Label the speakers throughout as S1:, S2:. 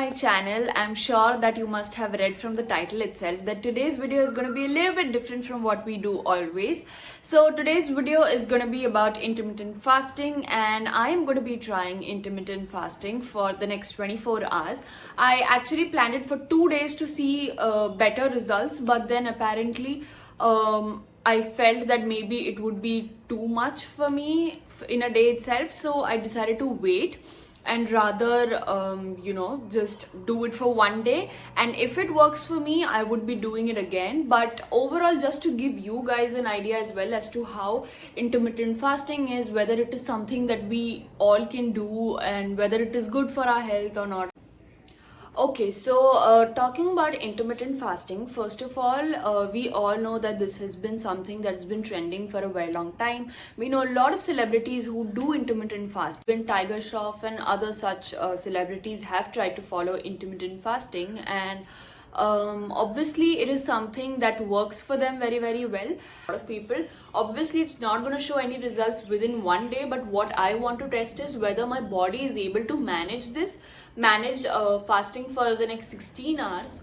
S1: my channel. I'm sure that you must have read from the title itself that today's video is going to be a little bit different from what we do always. So today's video is going to be about intermittent fasting, and I am going to be trying intermittent fasting for the next 24 hours. I actually planned it for 2 days to see better results, but then apparently I felt that maybe it would be too much for me in a day itself, so I decided to wait and rather just do it for 1 day, and if it works for me I would be doing it again. But overall, just to give you guys an idea as well as to how intermittent fasting is, whether it is something that we all can do and whether it is good for our health or not. Okay, so talking about intermittent fasting, first of all, we all know that this has been something that has been trending for a very long time. We know a lot of celebrities who do intermittent fasting. Even Tiger Shroff and other such celebrities have tried to follow intermittent fasting, and obviously it is something that works for them very, very well. A lot of people, obviously it's not going to show any results within 1 day, but what I want to test is whether my body is able to manage fasting for the next 16 hours,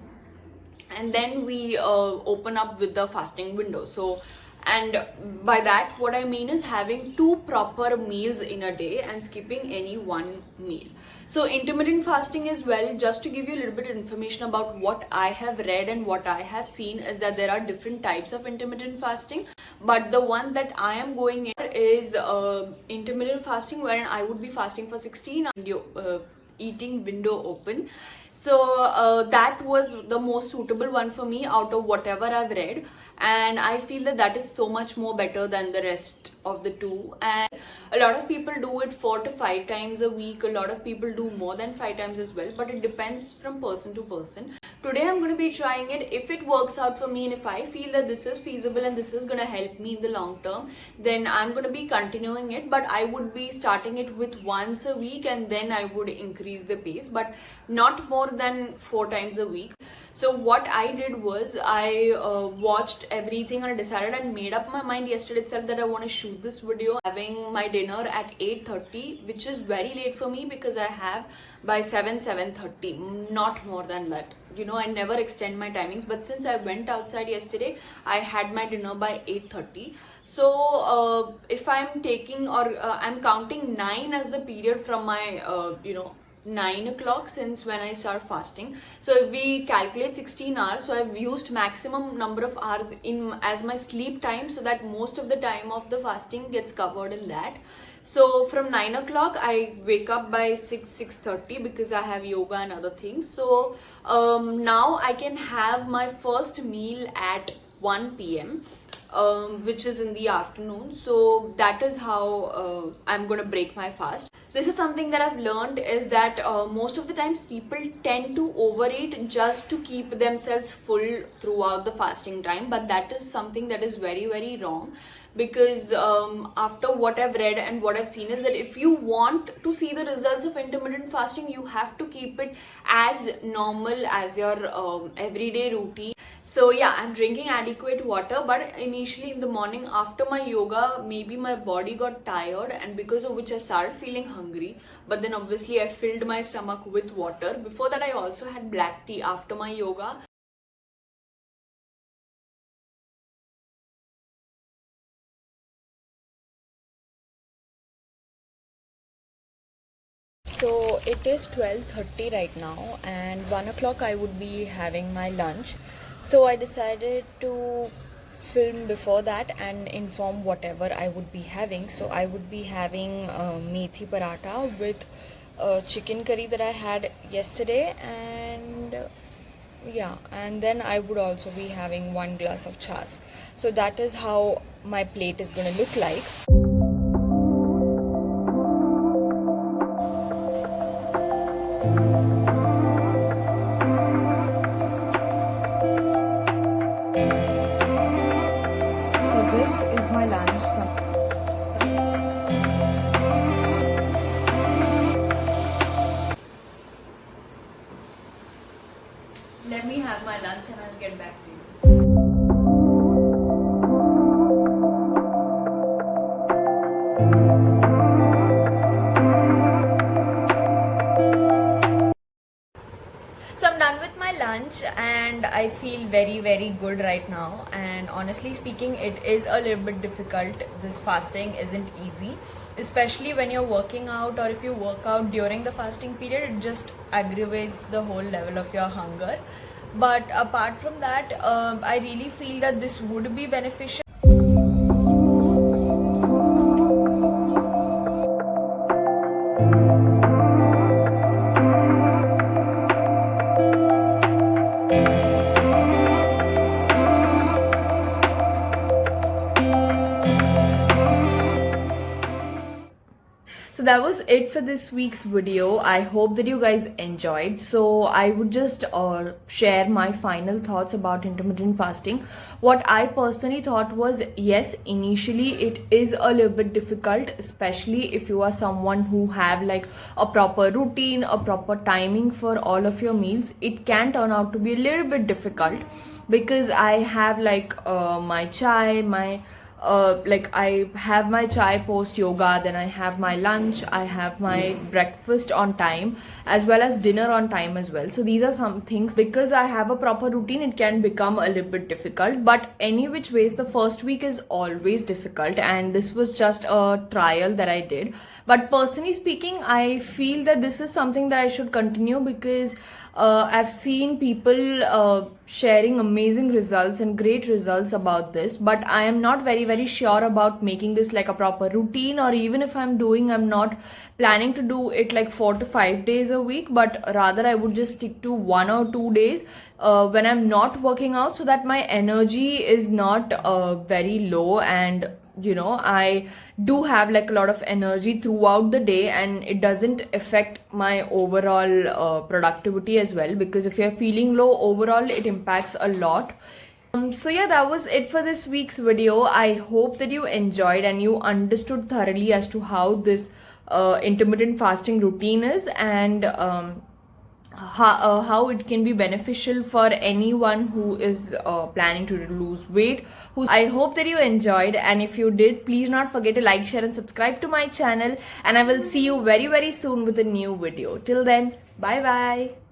S1: and then we open up with the fasting window. So, and by that what I mean is having 2 proper meals in a day and skipping any one meal. So intermittent fasting as well, just to give you a little bit of information about what I have read and what I have seen, is that there are different types of intermittent fasting, but the one that I am going in is intermittent fasting, wherein I would be fasting for 16 hours, eating window open. So that was the most suitable one for me out of whatever I've read, and I feel that that is so much more better than the rest of the 2. And a lot of people do it 4 to 5 times a week. A lot of people do more than 5 times as well, but it depends from person to person. Today I'm going to be trying it. If it works out for me and if I feel that this is feasible and this is going to help me in the long term, then I'm going to be continuing it. But I would be starting it with once a week, and then I would increase the pace, but not more than 4 times a week. So what I did was I watched everything and I decided and made up my mind yesterday itself that I want to shoot this video. Having my dinner at 8:30, which is very late for me because I have by 7:30, not more than that. I never extend my timings, but since I went outside yesterday, I had my dinner by 8:30. So if I'm taking or I'm counting 9 as the period from my 9 o'clock since when I start fasting. So if we calculate 16 hours, so I've used maximum number of hours in as my sleep time, so that most of the time of the fasting gets covered in that. So from 9 o'clock I wake up by 6:30 because I have yoga and other things. So now I can have my first meal at 1 p.m. Which is in the afternoon. So that is how I'm going to break my fast. This is something that I've learned, is that most of the times people tend to overeat just to keep themselves full throughout the fasting time, but that is something that is very, very wrong. Because after what I've read and what I've seen is that if you want to see the results of intermittent fasting, you have to keep it as normal as your everyday routine. So yeah, I'm drinking adequate water, but initially in the morning after my yoga, maybe my body got tired, and because of which I started feeling hungry. But then obviously I filled my stomach with water. Before that I also had black tea after my yoga. So it is 12:30 right now, and 1 o'clock I would be having my lunch. So I decided to film before that and inform whatever I would be having. So I would be having methi paratha with chicken curry that I had yesterday, and yeah, and then I would also be having 1 glass of chas. So that is how my plate is going to look like. So this is my lunch. Let me have my lunch and I'll get back to you. lunch and I feel very good right now, and honestly speaking it is a little bit difficult. This fasting isn't easy, especially when you're working out, or if you work out during the fasting period, it just aggravates the whole level of your hunger. But apart from that, I really feel that this would be beneficial. So that was it for this week's video. I hope that you guys enjoyed. So I would just share my final thoughts about intermittent fasting. What I personally thought was, yes, initially it is a little bit difficult, especially if you are someone who have like a proper routine, a proper timing for all of your meals. It can turn out to be a little bit difficult because I have like my chai, like I have my chai post yoga, then I have my lunch, I have my breakfast on time as well as dinner on time as well. So these are some things, because I have a proper routine, it can become a little bit difficult. But any which ways, the first week is always difficult, and this was just a trial that I did. But personally speaking, I feel that this is something that I should continue, because I've seen people sharing amazing results and great results about this, but I am not very sure about making this like a proper routine, or even if I'm doing, I'm not planning to do it like 4 to 5 days a week, but rather I would just stick to 1 or 2 days when I'm not working out, so that my energy is not very low, and I do have like a lot of energy throughout the day, and it doesn't affect my overall productivity as well, because if you're feeling low overall, it impacts a lot. So yeah, that was it for this week's video. I hope that you enjoyed and you understood thoroughly as to how this intermittent fasting routine is, and how it can be beneficial for anyone who is planning to lose weight. I hope that you enjoyed, and if you did, please not forget to like, share and subscribe to my channel, and I will see you very soon with a new video. Till then, bye bye.